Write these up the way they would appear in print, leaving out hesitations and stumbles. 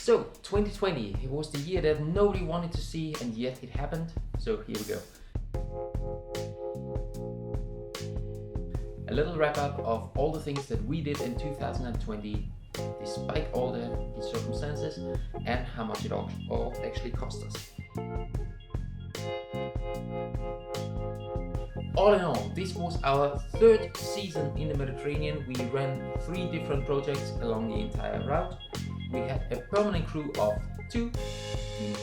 So 2020, it was the year that nobody wanted to see, and yet it happened. So here we go. A little wrap up of all the things that we did in 2020, despite all the circumstances, and how much it all actually cost us. All in all, this was our third season in the Mediterranean. We ran 3 different projects along the entire route. We had a permanent crew of 2, me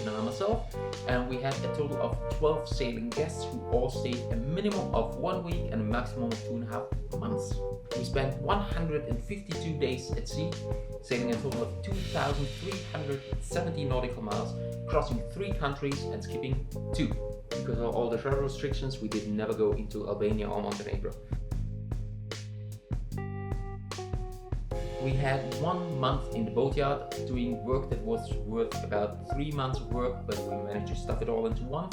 and myself, and we had a total of 12 sailing guests who all stayed a minimum of 1 week and a maximum of 2.5 months. We spent 152 days at sea, sailing a total of 2,370 nautical miles, crossing 3 countries and skipping 2. Because of all the travel restrictions, we did never go into Albania or Montenegro. We had 1 month in the boatyard doing work that was worth about 3 months of work, but we managed to stuff it all into 1.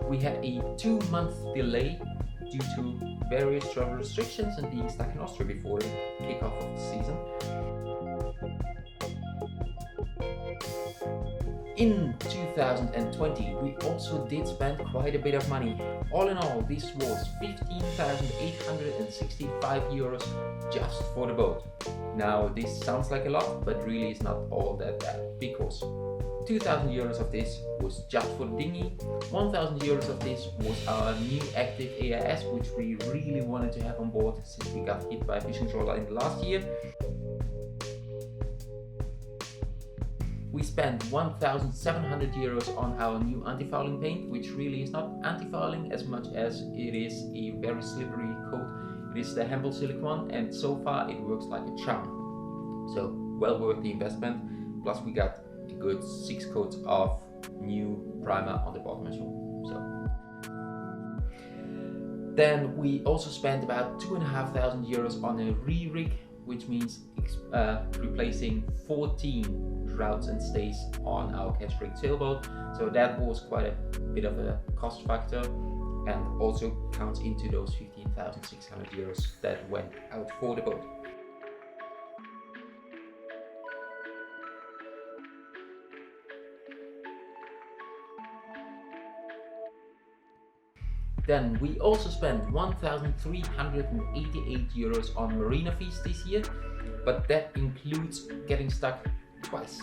We had a 2-month delay due to various travel restrictions and being stuck in Austria before the kickoff of the season. In 2020, we also did spend quite a bit of money. All in all, this was 15,865 euros just for the boat. Now, this sounds like a lot, but really is not all that bad, because 2,000 euros of this was just for the dinghy, 1,000 euros of this was our new active AIS, which we really wanted to have on board since we got hit by a fishing trawler in the last year. We spent 1,700 euros on our new anti-fouling paint, which really is not anti-fouling as much as it is a very slippery coat. It is the Hempel silicone, and so far it works like a charm. So well worth the investment. Plus we got a good 6 coats of new primer on the bottom as well. Then we also spent about 2,500 euros on a Rerig, which means replacing 14 routes and stays on our catch rig sailboat. So that was quite a bit of a cost factor, and also counts into those 15,600 euros that went out for the boat. Then we also spent 1,388 euros on Marina Feast this year, but that includes getting stuck twice.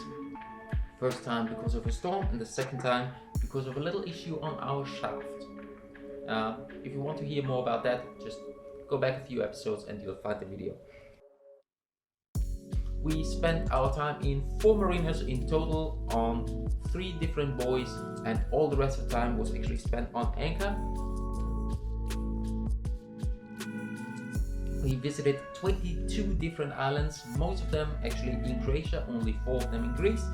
First time because of a storm, and the second time because of a little issue on our shaft. If you want to hear more about that, just go back a few episodes and you'll find the video. We spent our time in 4 marinas in total on 3 different buoys, and all the rest of the time was actually spent on anchor. We visited 22 different islands, most of them actually in Croatia, only 4 of them in Greece.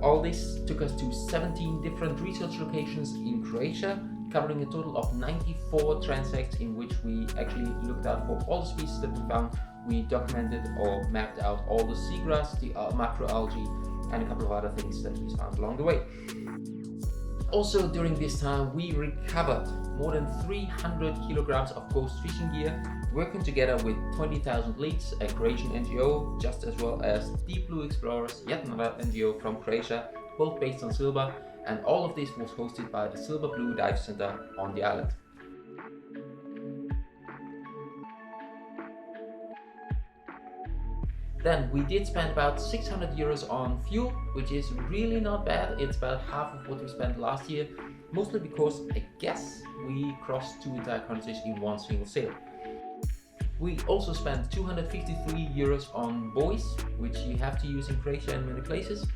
All this took us to 17 different research locations in Croatia, covering a total of 94 transects in which we actually looked out for all the species that we found. We documented or mapped out all the seagrass, the macroalgae, and a couple of other things that we found along the way. Also during this time, we recovered more than 300 kilograms of ghost fishing gear, working together with 20,000 Leaks, a Croatian NGO, just as well as Deep Blue Explorers, yet another NGO from Croatia, both based on Silba, and all of this was hosted by the Silver Blue Dive Center on the island. Then we did spend about 600 euros on fuel, which is really not bad. It's about half of what we spent last year, mostly because I guess we crossed 2 entire countries in 1 single sail. We also spent 253 euros on buoys, which you have to use in Croatia in many places.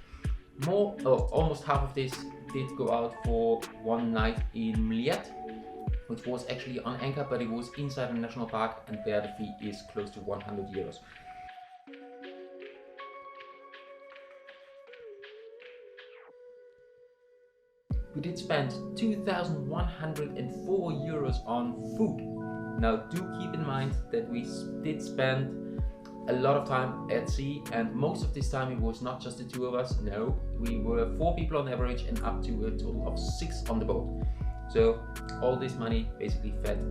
Almost half of this did go out for 1 night in Mljet, which was actually on anchor, but it was inside a national park, and there the fee is close to 100 euros. We did spend 2,104 euros on food. Now do keep in mind that we did spend a lot of time at sea, and most of this time it was not just the 2 of us. No, we were 4 people on average and up to a total of 6 on the boat. So all this money basically fed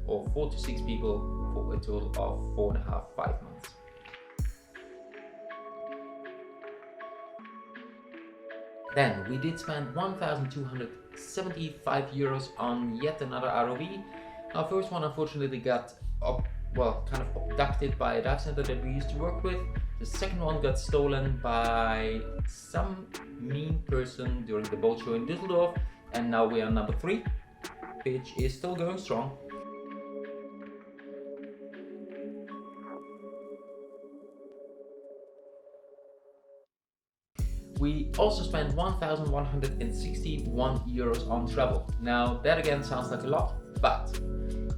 4 to 6 people for a total of 4.5–5 months. Then we did spend 1,275 euros on yet another ROV. Our first one unfortunately got kind of abducted by a dive center that we used to work with. The second one got stolen by some mean person during the boat show in Düsseldorf, and now we are number 3, which is still going strong. We also spent 1,161 euros on travel. Now that again sounds like a lot, but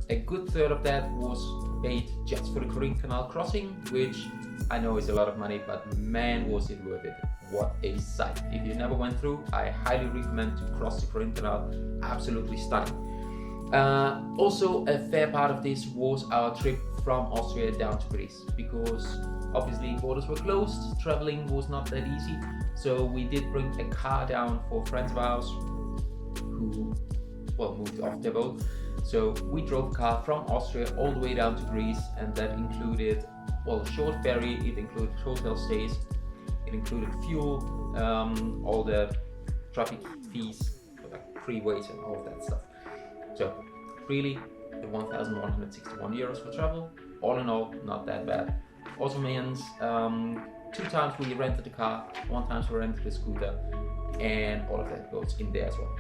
a good third of that was paid just for the Korean Canal crossing, which I know is a lot of money, but man was it worth it. What a sight. If you never went through, I highly recommend to cross the Korean Canal. Absolutely stunning. Also a fair part of this was our trip from Austria down to Greece, because obviously borders were closed, traveling was not that easy, so we did bring a car down for friends of ours who moved off their boat. So we drove a car from Austria all the way down to Greece, and that included a short ferry, it included hotel stays, it included fuel, all the traffic fees, like freeways and all of that stuff. So really, the 1,161 euros for travel, all in all, not that bad. Also means 2 times we rented a car, 1 time we rented a scooter, and all of that goes in there as well.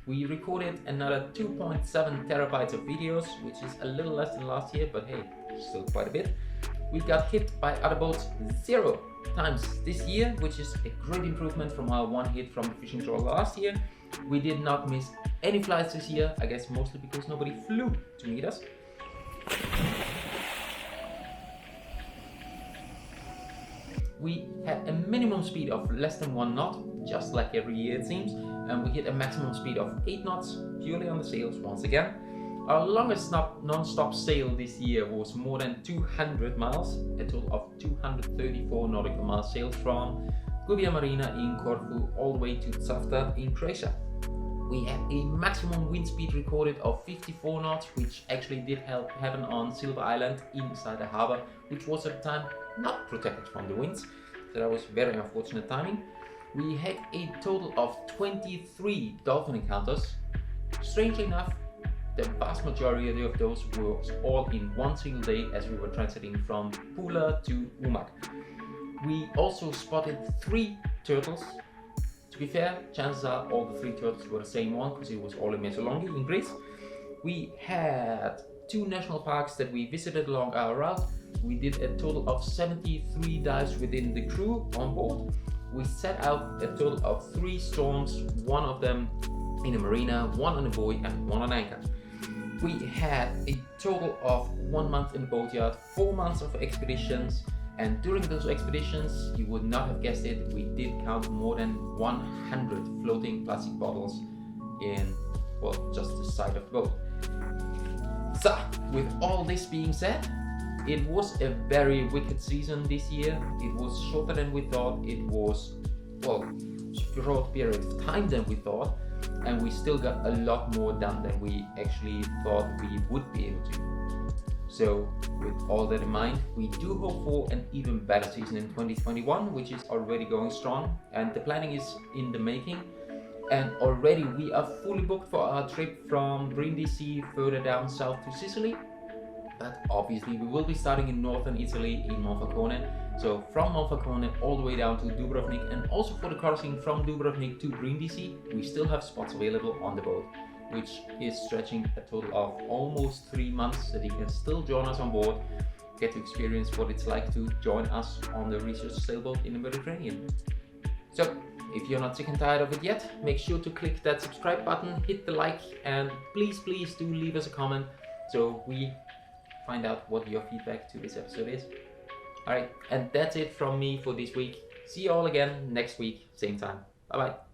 We recorded another 2.7 terabytes of videos, which is a little less than last year, but hey, still quite a bit. We got hit by other boats 0 times this year, which is a great improvement from our 1 hit from the fishing trawler last year. We did not miss any flights this year, I guess mostly because nobody flew to meet us. We had a minimum speed of less than 1 knot, just like every year it seems, and we hit a maximum speed of 8 knots, purely on the sails once again. Our longest non-stop sail this year was more than 200 miles, a total of 234 nautical miles sailed from Marina in Corfu all the way to Tzavta in Croatia. We had a maximum wind speed recorded of 54 knots, which actually did happen on Silver Island inside the harbor, which was at the time not protected from the winds, so that was very unfortunate timing. We had a total of 23 dolphin encounters. Strangely enough, the vast majority of those were all in one single day as we were transiting from Pula to Umag. We also spotted 3 turtles. To be fair, chances are all the 3 turtles were the same one, because it was all in Mesolongi in Greece. We had 2 national parks that we visited along our route. We did a total of 73 dives within the crew on board. We set out a total of 3 storms, 1 of them in a marina, 1 on a buoy and 1 on anchor. We had a total of 1 month in the boatyard, 4 months of expeditions, and during those expeditions, you would not have guessed it, we did count more than 100 floating plastic bottles in, just the side of the boat. So, with all this being said, it was a very wicked season this year. It was shorter than we thought. It was, short period of time than we thought, and we still got a lot more done than we actually thought we would be able to. So, with all that in mind, we do hope for an even better season in 2021, which is already going strong, and the planning is in the making. And already we are fully booked for our trip from Brindisi further down south to Sicily. But obviously we will be starting in northern Italy in Monfalcone. So from Monfalcone all the way down to Dubrovnik, and also for the crossing from Dubrovnik to Brindisi, we still have spots available on the boat, which is stretching a total of almost 3 months that you can still join us on board, get to experience what it's like to join us on the research sailboat in the Mediterranean. So, if you're not sick and tired of it yet, make sure to click that subscribe button, hit the like, and please do leave us a comment so we find out what your feedback to this episode is. Alright, and that's it from me for this week. See you all again next week, same time. Bye bye.